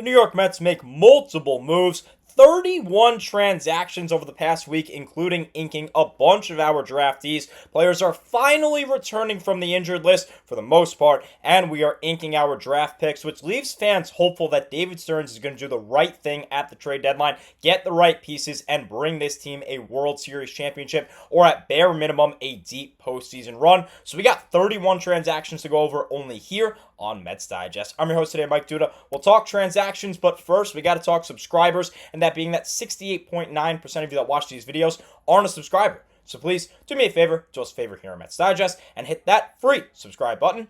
The New York Mets make multiple moves, 31 transactions over the past week, including inking a bunch of our draftees. Players are finally returning from the injured list for the most part, and we are inking our draft picks, which leaves fans hopeful that David Stearns is going to do the right thing at the trade deadline, get the right pieces, and bring this team a World Series championship, or at bare minimum, a deep postseason run. So we got 31 transactions to go over only here on Mets Digest. I'm your host today, Mike Duda. We'll talk transactions, but first we got to talk subscribers, and that being that 68.9% of you that watch these videos aren't a subscriber. So please do me a favor, do us a favor here on Mets Digest, and hit that free subscribe button.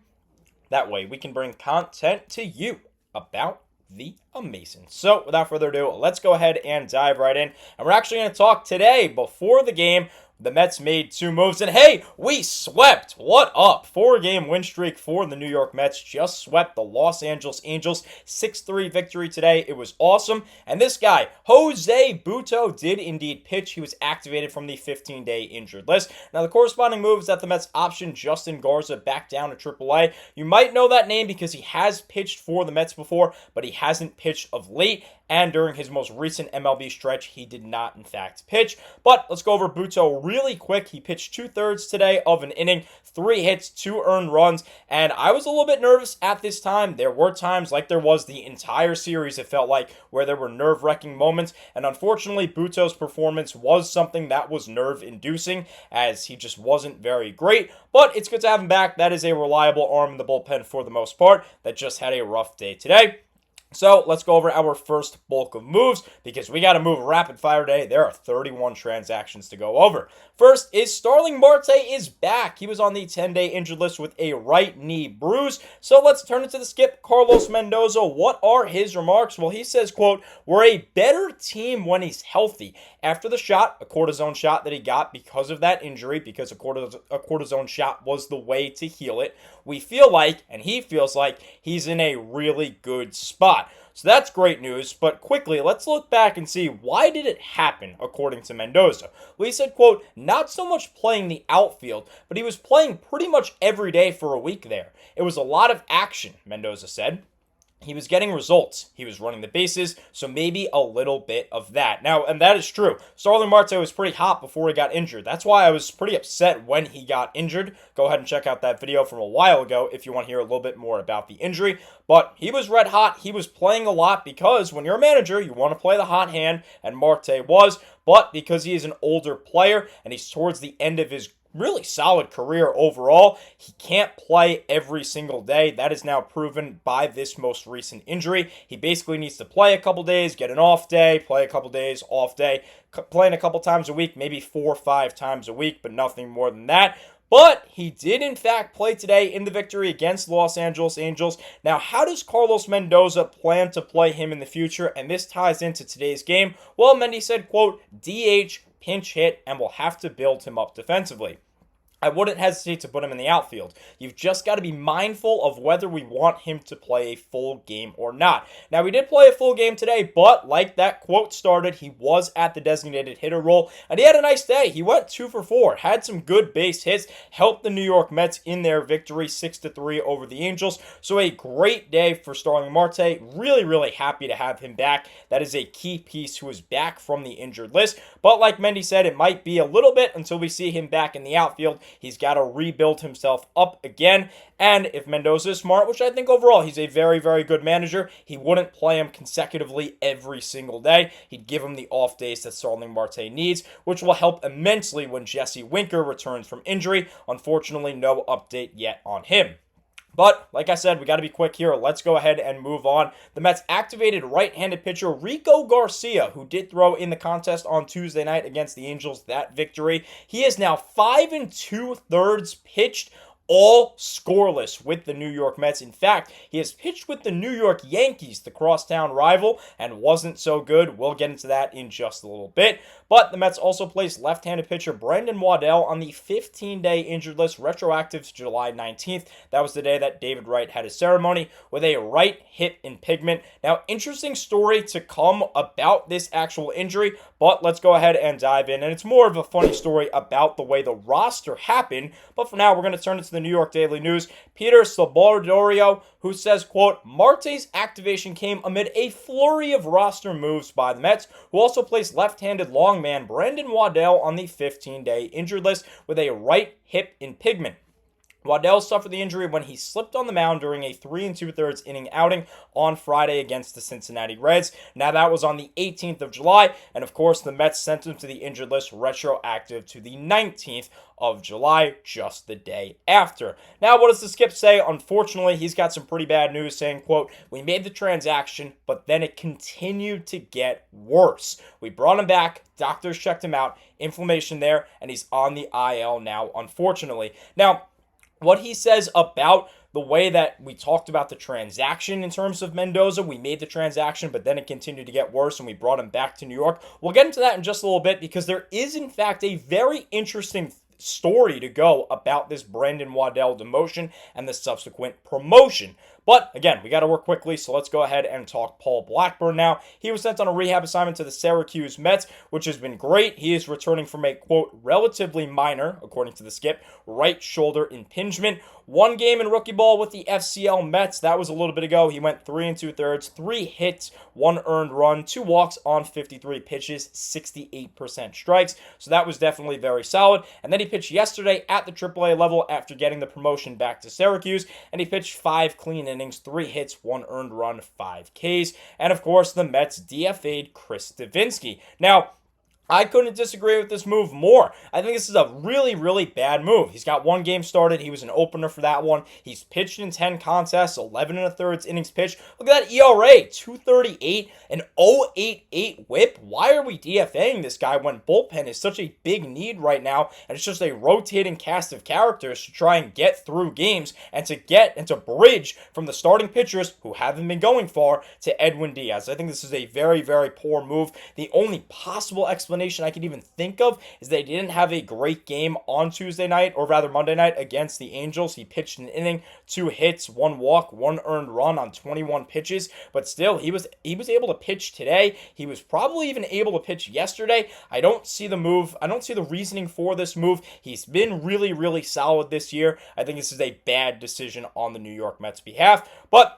That way we can bring content to you about the amazing. So without further ado, let's go ahead and dive right in. And we're actually going to talk today before the game. The Mets made two moves, and hey, we swept. What up? 4-game win streak for the New York Mets. Just swept the Los Angeles Angels. 6-3 victory today. It was awesome. And this guy, Jose Butto, did indeed pitch. He was activated from the 15-day injured list. Now, the corresponding move is that the Mets optioned Justin Garza back down to AAA. You might know that name because he has pitched for the Mets before, but he hasn't pitched of late. And during his most recent MLB stretch, he did not, in fact, pitch. But let's go over Butto really quick. He pitched 2/3 today of an inning, 3 hits, 2 earned runs. And I was a little bit nervous at this time. There were times, like there was the entire series, it felt like, where there were nerve-wracking moments. And unfortunately, Butto's performance was something that was nerve-inducing, as he just wasn't very great. But it's good to have him back. That is a reliable arm in the bullpen for the most part that just had a rough day today. So let's go over our first bulk of moves because we got to move rapid fire today. There are 31 transactions to go over. First is Starling Marte is back. He was on the 10-day injured list with a right knee bruise. So let's turn it to the skip, Carlos Mendoza. What are his remarks? Well, he says, quote, "We're a better team when he's healthy." After the shot, a cortisone shot that he got because of that injury, because a cortisone shot was the way to heal it, we feel like, and he feels like, he's in a really good spot. So that's great news, but quickly, let's look back and see why did it happen, according to Mendoza. Well, he said, quote, "Not so much playing the outfield, but he was playing pretty much every day for a week there. It was a lot of action," Mendoza said. He was getting results. He was running the bases, so maybe a little bit of that. Now, and that is true. Starling Marte was pretty hot before he got injured. That's why I was pretty upset when he got injured. Go ahead and check out that video from a while ago if you want to hear a little bit more about the injury. But he was red hot. He was playing a lot because when you're a manager, you want to play the hot hand, and Marte was. But because he is an older player and he's towards the end of his really solid career overall, he can't play every single day. That is now proven by this most recent injury. He basically needs to play a couple days, get an off day, play a couple days, off day, playing a couple times a week, maybe 4 or 5 times a week, but nothing more than that. But he did, in fact, play today in the victory against Los Angeles Angels. Now, how does Carlos Mendoza plan to play him in the future? And this ties into today's game. Well, Mendy said, quote, "DH, pinch hit, and we'll have to build him up defensively." I wouldn't hesitate to put him in the outfield. You've just got to be mindful of whether we want him to play a full game or not. Now, we did play a full game today, but like that quote started, he was at the designated hitter role, and he had a nice day. He went 2 for 4, had some good base hits, helped the New York Mets in their victory 6-3 over the Angels. So a great day for Starling Marte. Really, really happy to have him back. That is a key piece who is back from the injured list. But like Mendy said, it might be a little bit until we see him back in the outfield. He's got to rebuild himself up again. And if Mendoza is smart, which I think overall he's a very, very good manager, he wouldn't play him consecutively every single day. He'd give him the off days that Starling Marte needs, which will help immensely when Jesse Winker returns from injury. Unfortunately, no update yet on him. But, like I said, we got to be quick here. Let's go ahead and move on. The Mets activated right-handed pitcher Rico Garcia, who did throw in the contest on Tuesday night against the Angels, that victory. He is now 5 2/3 pitched, all scoreless with the New York Mets. In fact, he has pitched with the New York Yankees, the crosstown rival, and wasn't so good. We'll get into that in just a little bit. But the Mets also placed left-handed pitcher Brendan Waddell on the 15-day injured list, retroactive to July 19th. That was the day that David Wright had his ceremony with a right hip impingement. Now, interesting story to come about this actual injury, but let's go ahead and dive in. And it's more of a funny story about the way the roster happened. But for now, we're going to turn it to the the New York Daily News, Peter Sabordorio, who says, quote, Marte's activation came amid a flurry of roster moves by the Mets, who also placed left-handed longman Brandon Waddell on the 15-day injured list with a right hip impingement. Waddell suffered the injury when he slipped on the mound during a 3 2/3 inning outing on Friday against the Cincinnati Reds. Now that was on the 18th of July, and of course the Mets sent him to the injured list retroactive to the 19th of July, just the day after. Now what does the skip say? Unfortunately, he's got some pretty bad news saying, quote, we made the transaction, but then it continued to get worse. We brought him back, doctors checked him out, inflammation there, and he's on the IL now, unfortunately. Now, what he says about the way that we talked about the transaction in terms of Mendoza, we made the transaction, but then it continued to get worse and we brought him back to New York. We'll get into that in just a little bit because there is, in fact, a very interesting story to go about this Brandon Waddell demotion and the subsequent promotion. But again, we got to work quickly, so let's go ahead and talk Paul Blackburn now. He was sent on a rehab assignment to the Syracuse Mets, which has been great. He is returning from a, quote, relatively minor, according to the skip, right shoulder impingement. One game in rookie ball with the FCL Mets. That was a little bit ago. He went 3 2/3, 3 hits, 1 earned run, 2 walks on 53 pitches, 68% strikes. So that was definitely very solid. And then he pitched yesterday at the AAA level after getting the promotion back to Syracuse. And he pitched 5 clean innings, 3 hits, 1 earned run, 5 Ks. And of course, the Mets DFA'd Chris Davinsky. Now, I couldn't disagree with this move more. I think this is a really, really bad move. He's got 1 game started. He was an opener for that one. He's pitched in 10 contests, 11 1/3 innings pitched. Look at that ERA, 2.38, an 0.88 whip. Why are we DFAing this guy when bullpen is such a big need right now, and it's just a rotating cast of characters to try and get through games and to bridge from the starting pitchers who haven't been going far to Edwin Diaz. I think this is a very, very poor move. The only possible explanation I could even think of is they didn't have a great game on Tuesday night, or rather Monday night, against the Angels. He pitched an inning, 2 hits, 1 walk, 1 earned run on 21 pitches, but still he was able to pitch today. He was probably even able to pitch yesterday. I don't see the move. I don't see the reasoning for this move. He's been really, really solid this year. I think this is a bad decision on the New York Mets behalf, but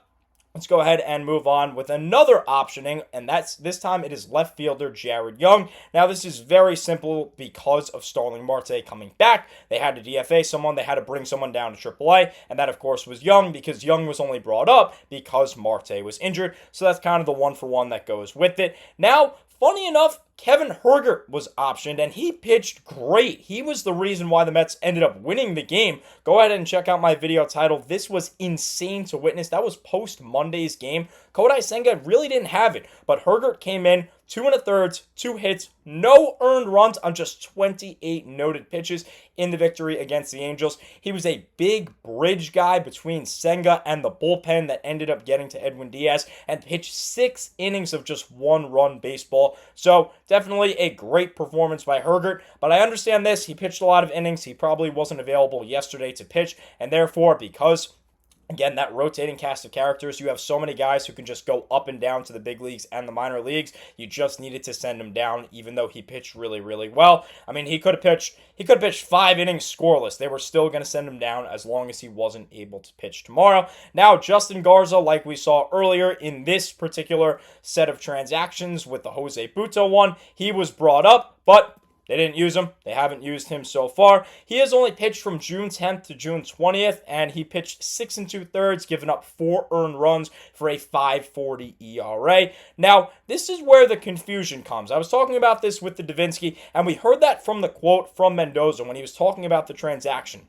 let's go ahead and move on with another optioning, and this time it is left fielder Jared Young. Now, this is very simple because of Starling Marte coming back. They had to DFA someone. They had to bring someone down to AAA, and that, of course, was Young because Young was only brought up because Marte was injured. So that's kind of the one-for-one that goes with it. Now, funny enough, Kevin Hergert was optioned, and he pitched great. He was the reason why the Mets ended up winning the game. Go ahead and check out my video titled, This Was Insane to Witness. That was post-Monday's game. Kodai Senga really didn't have it, but Hergert came in, 2 1/3, 2 hits, no earned runs on just 28 noted pitches in the victory against the Angels. He was a big bridge guy between Senga and the bullpen that ended up getting to Edwin Diaz and pitched 6 innings of just 1-run baseball. So definitely a great performance by Hergert, but I understand this. He pitched a lot of innings. He probably wasn't available yesterday to pitch, and therefore, because again, that rotating cast of characters, you have so many guys who can just go up and down to the big leagues and the minor leagues. You just needed to send him down, even though he pitched really, really well. I mean, he could have pitched 5 innings scoreless. They were still going to send him down as long as he wasn't able to pitch tomorrow. Now, Justin Garza, like we saw earlier in this particular set of transactions with the Jose Butto one, he was brought up, but they didn't use him. They haven't used him so far. He has only pitched from June 10th to June 20th, and he pitched 6 2/3, giving up 4 earned runs for a 5.40 ERA. Now, this is where the confusion comes. I was talking about this with the Davinsky, and we heard that from the quote from Mendoza when he was talking about the transaction.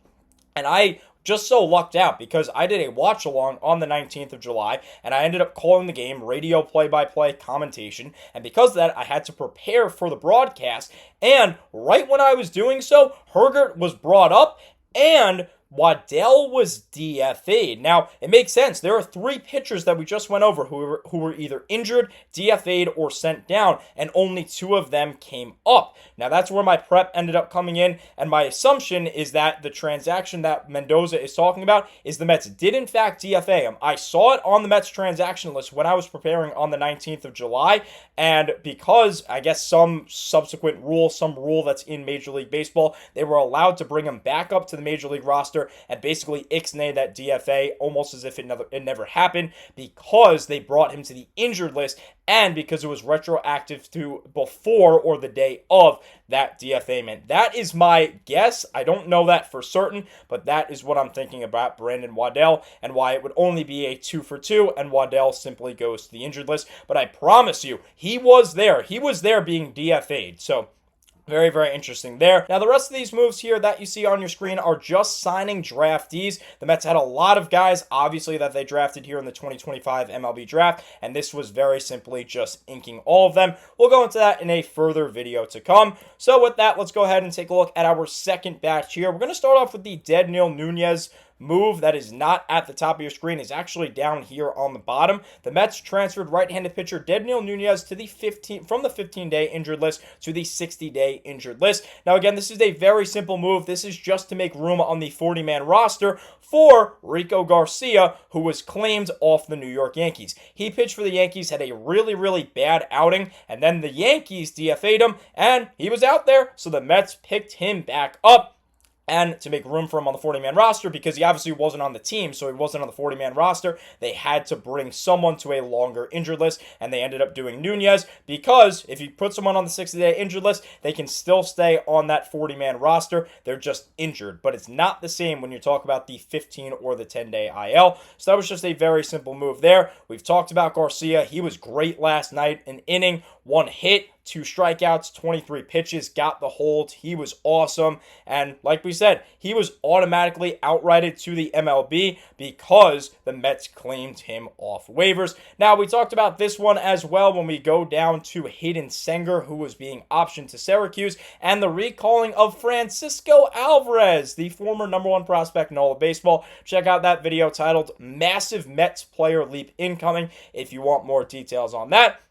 And I just so lucked out because I did a watch along on the 19th of July, and I ended up calling the game, radio play-by-play commentation, and because of that, I had to prepare for the broadcast, and right when I was doing so, Hergert was brought up, and Waddell was DFA'd. Now, it makes sense. There are 3 pitchers that we just went over who were either injured, DFA'd, or sent down, and only 2 of them came up. Now, that's where my prep ended up coming in, and my assumption is that the transaction that Mendoza is talking about is the Mets did, in fact, DFA him. I saw it on the Mets transaction list when I was preparing on the 19th of July, and because, I guess, some subsequent rule, some rule that's in Major League Baseball, they were allowed to bring him back up to the Major League roster roster and basically ixnay that DFA almost as if it never happened, because they brought him to the injured list and because it was retroactive to before or the day of that DFA. That is my guess. I don't know that for certain, but that is what I'm thinking about Brandon Waddell and why it would only be a 2 for 2 and Waddell simply goes to the injured list. But I promise you, he was there. He was there being DFA'd. So very, very interesting there. Now, the rest of these moves here that you see on your screen are just signing draftees. The Mets had a lot of guys, obviously, that they drafted here in the 2025 MLB draft, and this was very simply just inking all of them. We'll go into that in a further video to come. So with that, let's go ahead and take a look at our second batch here. We're going to start off with the Deadnil Nunez move that is not at the top of your screen, is actually down here on the bottom. The Mets transferred right-handed pitcher Deadnil Nunez to the from the 15-day injured list to the 60-day injured list. Now again, this is a very simple move. This is just to make room on the 40-man roster for Rico Garcia, who was claimed off the New York Yankees. He pitched for the Yankees, had a really, really bad outing, and then the Yankees DFA'd him, and he was out there, so the Mets picked him back up. And to make room for him on the 40-man roster, because he obviously wasn't on the team, so he wasn't on the 40-man roster, they had to bring someone to a longer injured list, and they ended up doing Nunez, because if you put someone on the 60-day injured list, they can still stay on that 40-man roster. They're just injured, but it's not the same when you talk about the 15 or the 10-day IL. So that was just a very simple move there. We've talked about Garcia. He was great last night, an inning, 1 hit, 2 strikeouts, 23 pitches, got the hold. He was awesome. And like we said, he was automatically outrighted to the MLB because the Mets claimed him off waivers. Now, we talked about this one as well when we go down to Kodai Senga, who was being optioned to Syracuse, and the recalling of Francisco Alvarez, the former #1 prospect in all of baseball. Check out that video titled Massive Mets Player Leap Incoming if you want more details on that.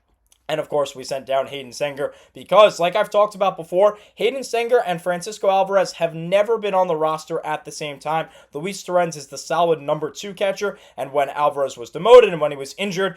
And of course, we sent down Kodai Senga because, like I've talked about before, Kodai Senga and Francisco Alvarez have never been on the roster at the same time. Luis Stearns is the solid #2 catcher, and when Alvarez was demoted and when he was injured,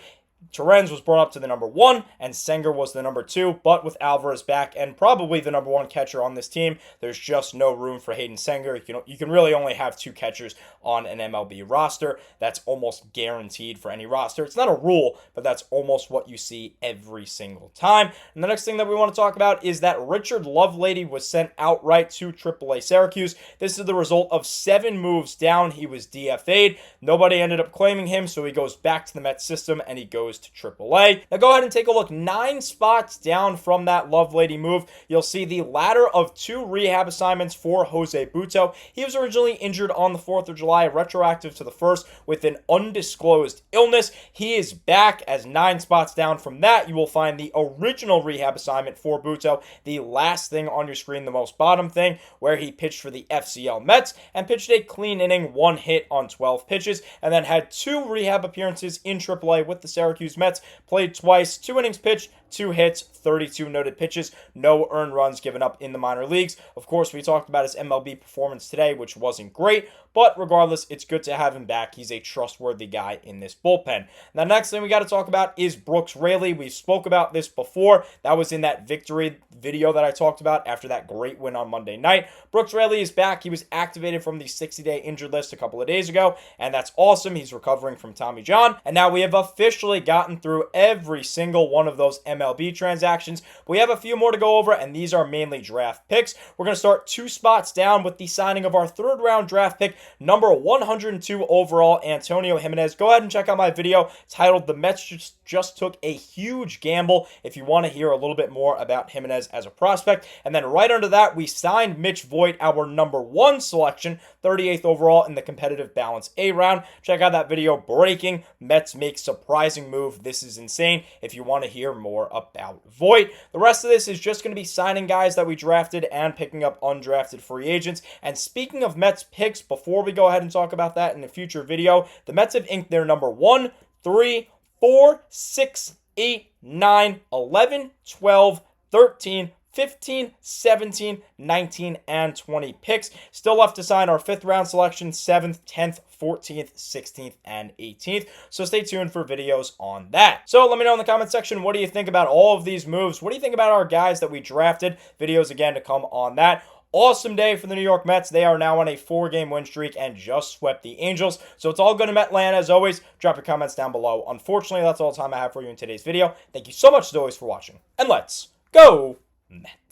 Stearns was brought up to the #1, and Senga was the #2, but with Alvarez back and probably the #1 catcher on this team, there's just no room for Kodai Senga. You can really only have 2 catchers on an MLB roster. That's almost guaranteed for any roster. It's not a rule, but that's almost what you see every single time. And the next thing that we want to talk about is that Richard Lovelady was sent outright to AAA Syracuse. This is the result of 7 moves down. He was DFA'd. Nobody ended up claiming him, so he goes back to the Mets system and he goes to AAA. Now go ahead and take a look. 9 spots down from that Lovelady move, you'll see the latter of 2 rehab assignments for Jose Butto. He was originally injured on the 4th of July, retroactive to the 1st with an undisclosed illness. He is back. As 9 spots down from that, you will find the original rehab assignment for Butto, the last thing on your screen, the most bottom thing, where he pitched for the FCL Mets and pitched a clean inning, 1 hit on 12 pitches, and then had 2 rehab appearances in AAA with the Syracuse Mets, played twice, 2 innings pitched, 2 hits, 32 noted pitches, no earned runs given up in the minor leagues. Of course, we talked about his MLB performance today, which wasn't great, but regardless, it's good to have him back. He's a trustworthy guy in this bullpen. Now, next thing we got to talk about is Brooks Raley. We spoke about this before. That was in that victory video that I talked about after that great win on Monday night. Brooks Raley is back. He was activated from the 60-day injured list a couple of days ago, and that's awesome. He's recovering from Tommy John, and now we have officially gotten through every single one of those MLB transactions. We have a few more to go over, and these are mainly draft picks. We're going to start 2 spots down with the signing of our 3rd round draft pick, number 102 overall, Antonio Jimenez. Go ahead and check out my video titled The Mets just took a huge gamble if you want to hear a little bit more about Jimenez as a prospect. And then right under that, we signed Mitch Voigt, our number 1 selection, 38th overall in the competitive balance A round. Check out that video, Breaking Mets Make Surprising Move. This is insane if you want to hear more about Voigt. The rest of this is just going to be signing guys that we drafted and picking up undrafted free agents. And speaking of Mets picks, before we go ahead and talk about that in a future video, the Mets have inked their number 1, 3, 4, 6, 8, 9, 11, 12, 13, 15, 17, 19, and 20 picks. Still left to sign our 5th round selection, 7th, 10th, 14th, 16th, and 18th. So stay tuned for videos on that. So let me know in the comment section, what do you think about all of these moves? What do you think about our guys that we drafted? Videos again to come on that. awesome day for the New York Mets. They are now on a 4-game win streak and just swept the Angels. So it's all good in Metland as always. Drop your comments down below. Unfortunately, that's all the time I have for you in today's video. Thank you so much as always for watching. And let's go Mets.